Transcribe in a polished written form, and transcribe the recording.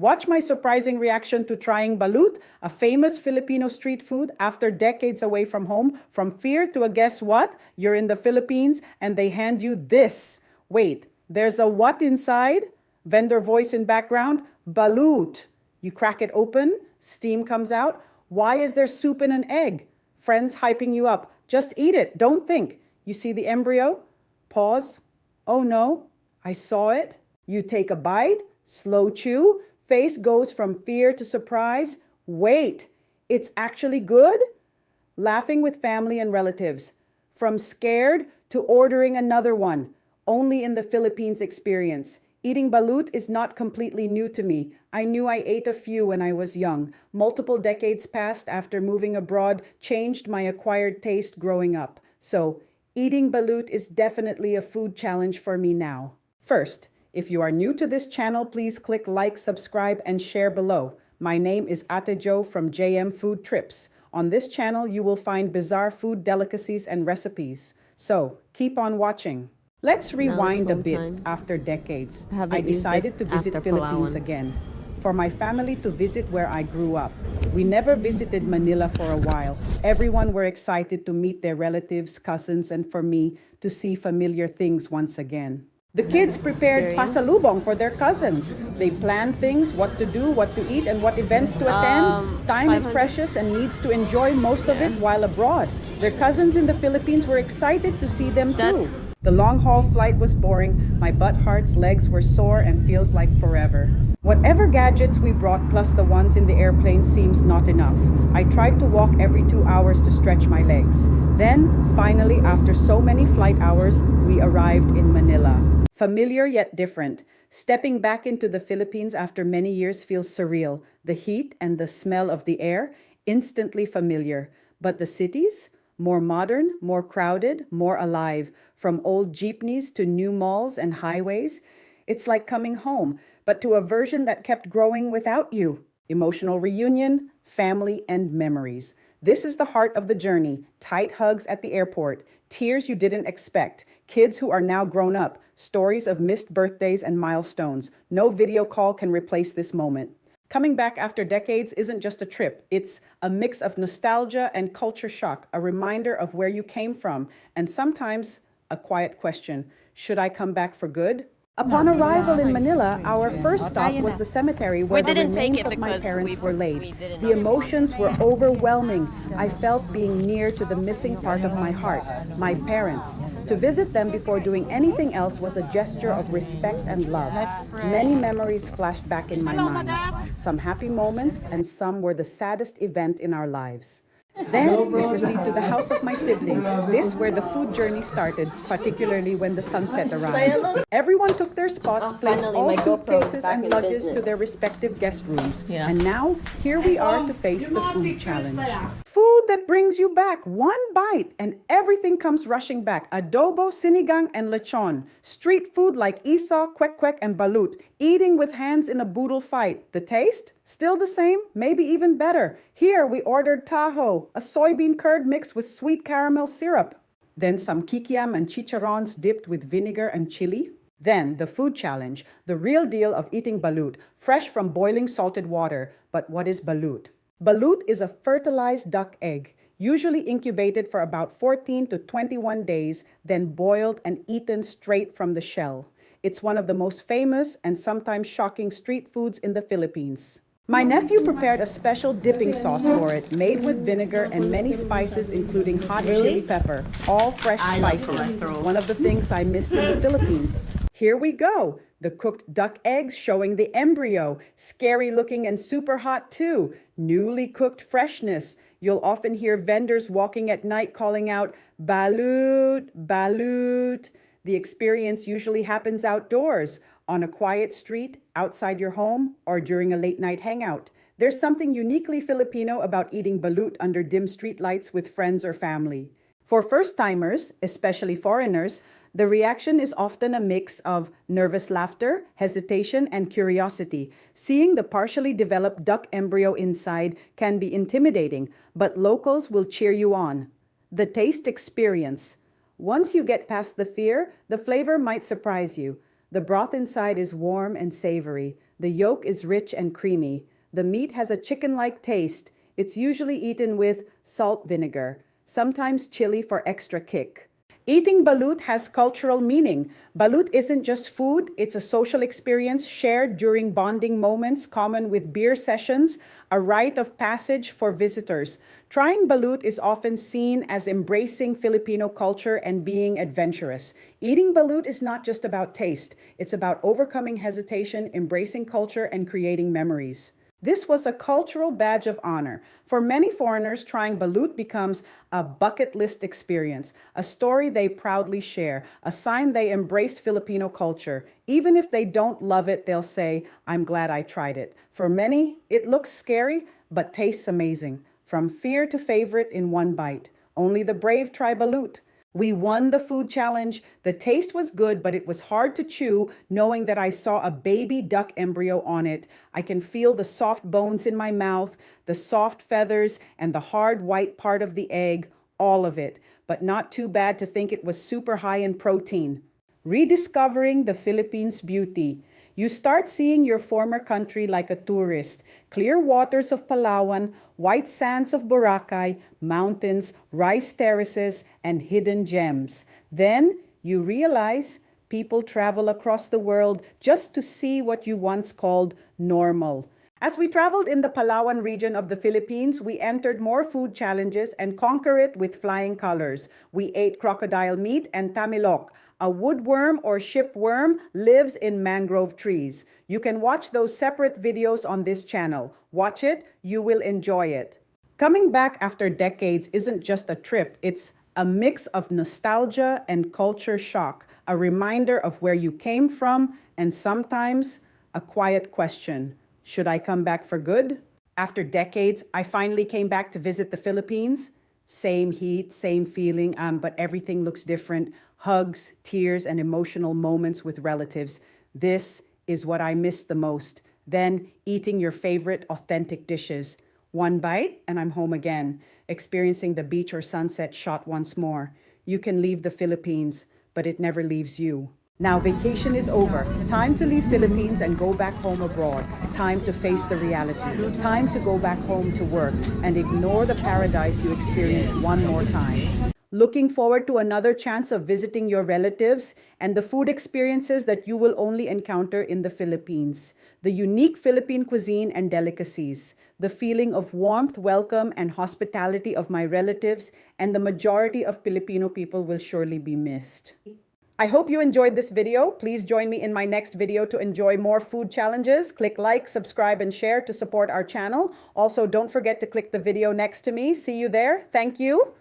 Watch my surprising reaction to trying balut, a famous Filipino street food after decades away from home, from fear to a guess what? You're in the Philippines and they hand you this. Wait, there's a what inside? Vendor voice in background, balut. You crack it open, steam comes out. Why is there soup in an egg? Friends hyping you up. Just eat it, don't think. You see the embryo? Pause. Oh no, I saw it. You take a bite, slow chew, face goes from fear to surprise. Wait, it's actually good? Laughing with family and relatives. From scared to ordering another one. Only in the Philippines experience. Eating balut is not completely new to me. I knew I ate a few when I was young. Multiple decades passed after moving abroad changed my acquired taste growing up. So, eating balut is definitely a food challenge for me now. First, if you are new to this channel, please click like, subscribe, and share below. My name is Ate Jo from JM Food Trips. On this channel, you will find bizarre food delicacies and recipes. So, keep on watching. Let's rewind a bit. After decades, I decided to visit Philippines again. For my family to visit where I grew up. We never visited Manila for a while. Everyone were excited to meet their relatives, cousins, and for me to see familiar things once again. The kids prepared pasalubong for their cousins. They planned things, what to do, what to eat, and what events to attend. Time is precious and needs to enjoy most of it while abroad. Their cousins in the Philippines were excited to see them too. The long-haul flight was boring, my butt hurts, legs were sore, and feels like forever. Whatever gadgets we brought plus the ones in the airplane seems not enough. I tried to walk every 2 hours to stretch my legs. Then, finally, after so many flight hours, we arrived in Manila. Familiar yet different. Stepping back into the Philippines after many years feels surreal. The heat and the smell of the air, instantly familiar. But the cities? More modern, more crowded, more alive. From old jeepneys to new malls and highways. It's like coming home, but to a version that kept growing without you. Emotional reunion, family, and memories. This is the heart of the journey. Tight hugs at the airport. Tears you didn't expect. Kids who are now grown up. Stories of missed birthdays and milestones. No video call can replace this moment. Coming back after decades isn't just a trip. It's a mix of nostalgia and culture shock, a reminder of where you came from, and sometimes a quiet question, should I come back for good? Upon arrival in Manila, our first stop was the cemetery where the remains of my parents were laid. The emotions were overwhelming. I felt being near to the missing part of my heart, my parents. To visit them before doing anything else was a gesture of respect and love. Many memories flashed back in my mind. Some happy moments and some were the saddest event in our lives. Then we proceed to the house of my sibling. This where the food journey started, particularly when the sunset arrived. Everyone took their spots, placed all suitcases and luggage to their respective guest rooms. And now, here we are to face the food challenge. Food that brings you back, one bite, and everything comes rushing back. Adobo, sinigang, and lechon. Street food like isaw, kwek-kwek, and balut. Eating with hands in a boodle fight. The taste? Still the same, maybe even better. Here we ordered taho, a soybean curd mixed with sweet caramel syrup. Then some kikiam and chicharrons dipped with vinegar and chili. Then the food challenge, the real deal of eating balut, fresh from boiling salted water. But what is balut? Balut is a fertilized duck egg, usually incubated for about 14 to 21 days, then boiled and eaten straight from the shell. It's one of the most famous and sometimes shocking street foods in the Philippines. My nephew prepared a special dipping sauce for it, made with vinegar and many spices including hot chili pepper, all fresh spices, one of the things I missed in the Philippines. Here we go, the cooked duck eggs showing the embryo, scary looking and super hot too, newly cooked freshness. You'll often hear vendors walking at night calling out, balut, balut. The experience usually happens outdoors, on a quiet street, outside your home, or during a late-night hangout. There's something uniquely Filipino about eating balut under dim streetlights with friends or family. For first-timers, especially foreigners, the reaction is often a mix of nervous laughter, hesitation, and curiosity. Seeing the partially developed duck embryo inside can be intimidating, but locals will cheer you on. The taste experience. Once you get past the fear, the flavor might surprise you. The broth inside is warm and savory. The yolk is rich and creamy. The meat has a chicken-like taste. It's usually eaten with salt vinegar, sometimes chili for extra kick. Eating balut has cultural meaning. Balut isn't just food, it's a social experience shared during bonding moments, common with beer sessions, a rite of passage for visitors. Trying balut is often seen as embracing Filipino culture and being adventurous. Eating balut is not just about taste, it's about overcoming hesitation, embracing culture, and creating memories. This was a cultural badge of honor. For many foreigners, trying balut becomes a bucket list experience, a story they proudly share, a sign they embraced Filipino culture. Even if they don't love it, they'll say, "I'm glad I tried it." For many, it looks scary, but tastes amazing. From fear to favorite in one bite. Only the brave try balut. We won the food challenge. The taste was good, but it was hard to chew, knowing that I saw a baby duck embryo on it. I can feel the soft bones in my mouth, the soft feathers, and the hard white part of the egg, all of it. But not too bad to think it was super high in protein. Rediscovering the Philippines' beauty. You start seeing your former country like a tourist. Clear waters of Palawan, white sands of Boracay, mountains, rice terraces, and hidden gems. Then you realize people travel across the world just to see what you once called normal. As we traveled in the Palawan region of the Philippines, we entered more food challenges and conquered it with flying colors. We ate crocodile meat and tamilok. A woodworm or shipworm lives in mangrove trees. You can watch those separate videos on this channel. Watch it, you will enjoy it. Coming back after decades isn't just a trip, it's a mix of nostalgia and culture shock, a reminder of where you came from, and sometimes a quiet question. Should I come back for good? After decades, I finally came back to visit the Philippines. Same heat, same feeling, but everything looks different. Hugs, tears, and emotional moments with relatives. This is what I miss the most. Then eating your favorite authentic dishes. One bite and I'm home again, experiencing the beach or sunset shot once more. You can leave the Philippines, but it never leaves you. Now vacation is over. Time to leave Philippines and go back home abroad. Time to face the reality. Time to go back home to work and ignore the paradise you experienced one more time. Looking forward to another chance of visiting your relatives and the food experiences that you will only encounter in the Philippines. The unique Philippine cuisine and delicacies, the feeling of warmth, welcome, and hospitality of my relatives, and the majority of Filipino people will surely be missed. I hope you enjoyed this video. Please join me in my next video to enjoy more food challenges. Click like, subscribe, and share to support our channel. Also, don't forget to click the video next to me. See you there. Thank you.